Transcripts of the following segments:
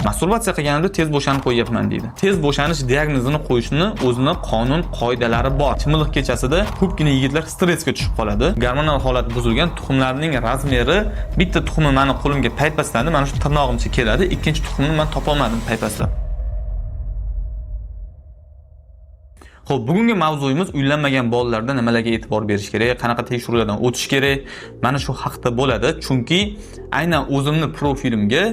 Masturbatsiya qilganimda tez bo'shanib qo'yyapman deydi. Tez bo'shanish diagnozini qo'yishni o'zini qonun qoidalari bor. Chimiliq kechasida ko'pgina yigitlar stressga tushib qoladi. Gormonal holati buzilgan, tuxumlarning razmeri, bitta tuxumi meni qo'limga paypaslandi, mana shu tirnog'imcha keladi, ikkinchi tuxumni men topa olmadim paypaslab. Xo'p, bugungi mavzuyimiz uylanmagan bolalarda nimalarga e'tibor berish kerak, qanaqa tekshiruvlardan o'tish kerak, mana shu haqda bo'ladi. Chunki aynan o'zimni profilimga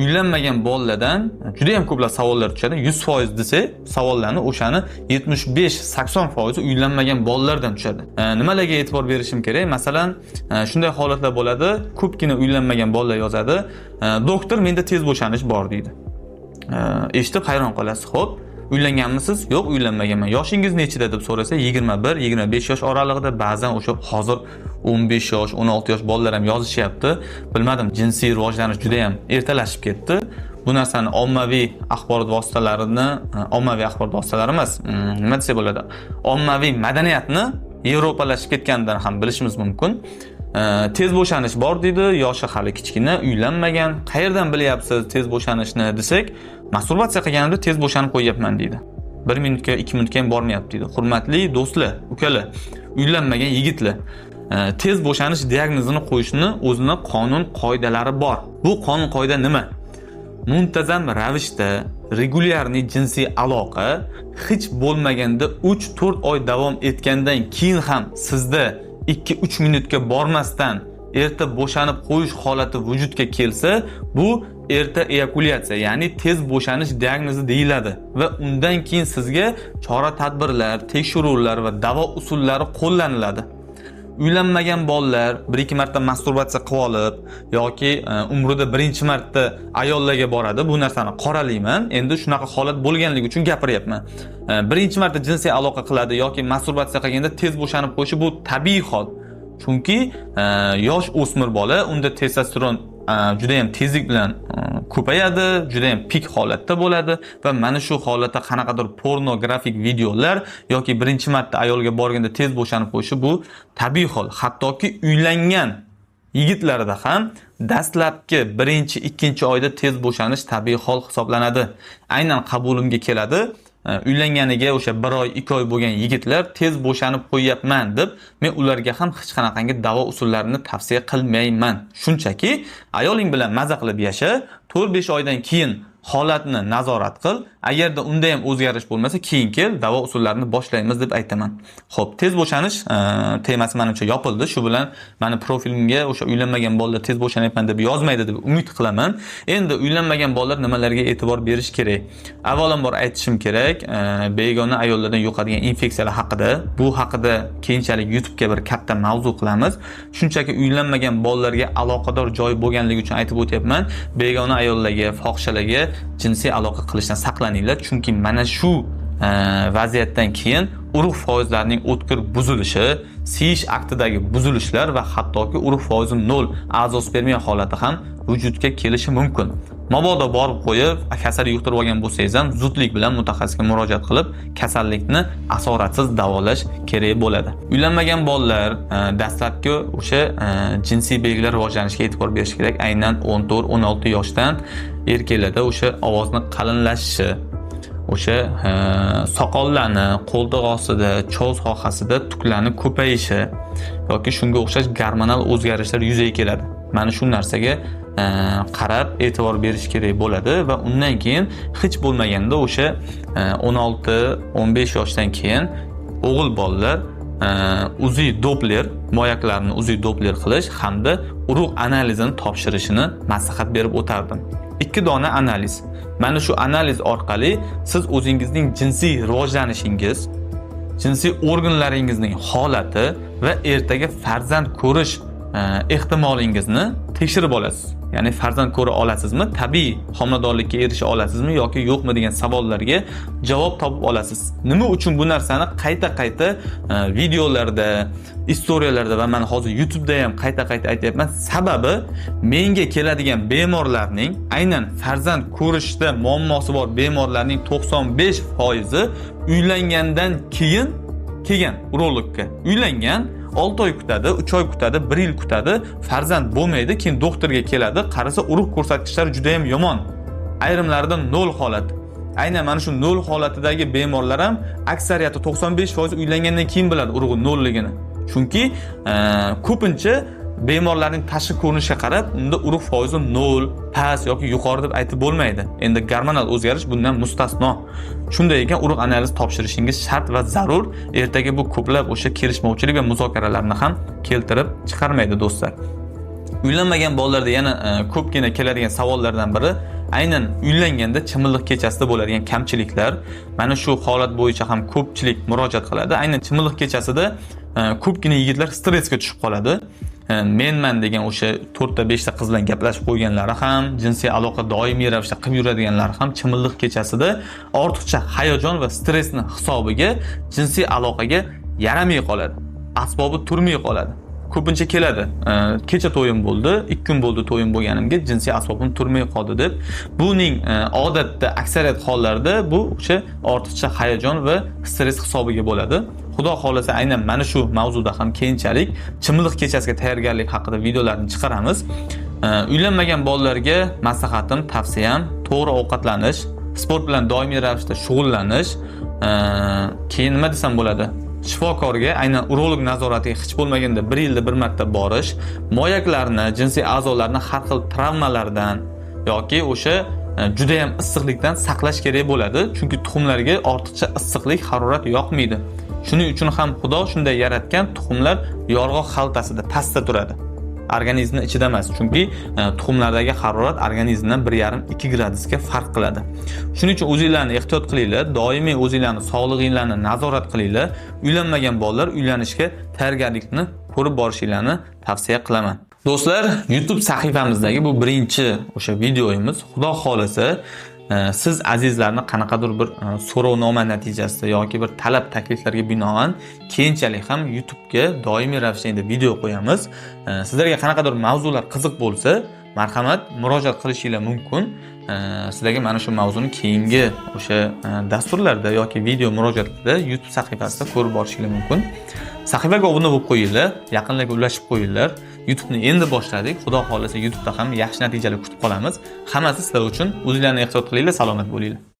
uylanmagan bolalardan juda ham ko'plab savollar tushadi. 100% desa, savollarni o'shani 75-80% uylanmagan bolalardan tushadi. Nimalarga e'tibor berishim kerak? Masalan, shunday holatlar bo'ladi, ko'pgina uylanmagan bolalar yozadi. Doktor, menda tez bo'shanish bor deydi. Eshitib hayron qolasiz. Xo'p, uylanganmisiz? Yo'q, uylanmaganman. Yoshingiz nechida deb so'rasa, 21-25 yosh oralig'ida, ba'zan o'sha hozir 15 yosh, 16 yosh bolalar ham yozishyapti. Bilmadim, jinsiy rivojlanish juda ham ertalashib ketdi. Bu narsani ommaviy axborot vositalari emas, nima desa bo'ladi? Ommaviy madaniyatni yevropalashib ketganidan ham bilishimiz mumkin. Tez bo'shanish bor deydi, yoshi hali kichkina, uylanmagan. Qayerdan bilyapsiz tez bo'shanishni desak, masturbatsiya qilganimda tez bo'shanib qo'yyapman deydi. 1 minutga, 2 minutga ham bormayapti deydi. Hurmatli do'stlar, ukalar, uylanmagan yigitlar, tez bo'shanish diagnozini qo'yishni o'zini qonun qoidalari bor. Bu qonun qoida nima? Muntazam ravishda regulyarniy jinsiy aloqa hech bo'lmaganda 3-4 oy davom etgandan keyin ham sizda 2-3 minutga bormasdan erta bo'shanib qo'yish holati vujudga kelsa, bu erta eyakulyatsiya, ya'ni tez bo'shanish diagnozi deyiladi va undan keyin sizga chora-tadbirlar, tekshiruvlar va davo usullari qo'llaniladi. Uylanmagan bolalar 1-2 marta masturbatsiya qilib olib yoki umrida birinchi marta ayollarga boradi. Bu narsani qoralayman. Endi shunaqa holat bo'lganligi uchun gapiryapman. Birinchi marta jinsiy aloqa qiladi yoki masturbatsiya qilganda tez bo'shanib qo'yishi bu tabiiy hol. Chunki yosh o'smir bola, unda testosteron juda ham tezlik bilan ko'payadi, juda ham pik holatda bo'ladi va mana shu holatda qanaqadir pornografik videolar yoki birinchi marta ayolga borganda tez bo'shanib qo'yishi bu tabiiy hol. Hattoki uylangan yigitlarda ham dastlabki 1-2 oyda tez bo'shanish tabiiy hol hisoblanadi. Aynan qabulimga keladi. Uylanganiga o'sha 1 oy, 2 oy bo'lgan yigitlar tez bo'shanib qo'yyapman deb, men ularga ham hech qanaqangi davo usullarini tavsiya qilmayman. Shunchaki ayoling bilan maza qilib yasha, 4-5 oydan keyin holatni nazorat qil. Agarda unda ham o'zgarish bo'lmasa, keyin kel, davo usullarini boshlaymiz deb aytaman. Xo'p, tez bo'shanish temasi menimcha yopildi. Shu bilan meni profilimga o'sha uylanmagan bolalar tez bo'shanyapman deb yozmaydi deb umid qilaman. Endi uylanmagan bolalar nimalarga e'tibor berish kerak? Avvalambor aytishim kerak, begona ayollardan yuqadigan infeksiyalar haqida. Bu haqida keyinchalik YouTube'ga bir katta mavzu qilamiz. Shunchaki uylanmagan bolalarga aloqador joy bo'lganligi uchun aytib o'tyapman. Begona ayollarga, fohishalarga jinsiy aloqa qilishdan saqlaninglar, chunki mana shu vaziyatdan keyin urug' foizlarining o'tkir buzilishi, siyish aktidagi buzilishlar va hattoki urug' foizi 0, azospermiya holati ham vujudga kelishi mumkin. Mabodo borib qo'yib, kasal yuqtirib olgan bo'lsangiz ham zudlik bilan mutaxassisga murojaat qilib, kasallikni asoratsiz davolash kerak bo'ladi. Uylanmagan bolalar dastlabki o'sha jinsiy belgilar rivojlanishiga e'tibor berish kerak. Aynan 14-16 yoshdan erkaklarda o'sha ovozni qalinlashishi, o'sha soqollarni, qo'ltiq ostida, cho'z sohasida tuklarni ko'payishi yoki shunga o'xshash gormonal o'zgarishlar yuzaga keladi. Mana shu narsaga qarab e'tibor berish kerak bo'ladi va undan keyin hech bo'lmaganda o'sha 16-15 yoshdan keyin o'g'il bolalar uziy doppler, moyaklarni uziy doppler qilish hamda urug' analizini topshirishini maslahat berib o'tardim. 2 dona analiz. Mana shu analiz orqali siz o'zingizning jinsiy rivojlanishingiz, jinsiy organlaringizning holati va ertaga farzand ko'rish ehtimolingizni tekshirib olasiz. Ya'ni farzand ko'ra olasizmi, tabiiy homiladorlikka erisha olasizmi yoki yo'qmi degan savollarga javob topib olasiz. Nima uchun bu narsani qayta-qayta videolarda, istoriyalarda va men hozir YouTube'da ham qayta-qayta aytayapman? Sababi menga keladigan bemorlarning, aynan farzand ko'rishda muammosi bor bemorlarning 95% uylangandan keyin kelgan urologga. Uylangan 6 oy kutadi, 3 oy kutadi, 1 yil kutadi, farzand bo'lmaydi, keyin doktorga keladi, qarasa urug' ko'rsatkichlari juda ham yomon. ayrimlarida 0 holat. Aynan mana shu 0 holatidagi bemorlar ham aksariyati 95% uylangandan keyin biladi urug'i 0 ligini. Chunki ko'pincha bemorlarning tashqi ko'rinishiga qarab, unda urug' foizi 0, past yoki yuqori deb aytib bo'lmaydi. Endi gormonal o'zgarish bundan mustasno. Shunday ekan, urug' analiz topshirishingiz shart va zarur. Ertaga bu ko'plab o'sha kelishmovchilik va muzokaralarni ham keltirib chiqarmaydi do'stlar. Uylanmagan bolalarda yana ko'pgina keladigan savollardan biri aynan uylanganda chimilliq kechasida bo'ladigan kamchiliklar. Mana shu holat bo'yicha ham ko'pchilik murojaat qiladi. Aynan chimilliq kechasida ko'pgina yigitlar stressga tushib qoladi. Menman degan o'sha 4 ta 5 ta qiz bilan gaplashib qo'yganlari ham, jinsiy aloqa doimiy ravishda qilib yuradiganlari ham chimilliq kechasida ortiqcha hayajon va stressni hisobiga jinsiy aloqaga yaramay qoladi. Asbobi turmay qoladi. Ko'pincha keladi. Kecha to'yim bo'ldi, 2 kun bo'ldi to'yim bo'lganimga jinsiy asbobim turmay qoldi deb. Buning odatda aksariyat hollarda bu o'sha ortiqcha hayajon va stress hisobiga bo'ladi. Xudo xolasa aynan mana shu mavzuda ham keyinchalik chimilliq kechasiga tayyorgarlik haqida videolarni chiqaramiz. Uylanmagan bolalarga maslahatim, tavsiyam to'g'ri ovqatlanish, sport bilan doimiy ravishda shug'ullanish, keyin nima desam bo'ladi? Shifokorga, aynan urolog nazoratiga hech bo'lmaganda 1 yilda 1 marta borish, moyaklarni, jinsiy a'zolarni har xil travmalardan yoki o'sha juda ham issiqlikdan saqlash kerak bo'ladi. Chunki tuxumlarga ortiqcha issiqlik, harorat yoqmaydi. Shuning uchun ham Xudo shunday yaratgan, tuxumlar yorg'oq xaltasida pastda turadi. Organizmni ichida emas. Chunki tuxumlardagi harorat organizmdan 1,5-2 gradusga farq qiladi. Shuning uchun o'zingizlarni ehtiyot qilinglar, doimiy o'zingizlarni sog'lig'ingizlarni nazorat qilinglar. Uylanmagan bolalar uylanishga tayyorgarlikni ko'rib borishinglarni tavsiya qilaman. Do'stlar, YouTube sahifamizdagi bu birinchi o'sha videoyimiz. Xudo xolasa siz azizlarni qanaqadir bir so'rovnoma natijasida yoki bir talab takliflarga binoan keyinchalik ham YouTube'ga doimiy ravishda video qo'yamiz. Sizlarga qanaqadir mavzular qiziq bo'lsa, marhamat murojaat qilishingiz mumkin. Sizlarga mana shu mavzuni keyingi o'sha dasturlarda yoki video murojaatlarda YouTube sahifasida ko'rib borishingiz mumkin. Sahifaga obuna bo'lib qo'yinglar, yaqinlarga ulashib qo'yinglar. YouTube'ni endi boshladik. Xudo xolasa YouTube'da ham yaxshi natijalar kutib qolamiz. Hammasi sizlar uchun. O'zingizlarni ehtiyot qilinglar, salomat bo'linglar.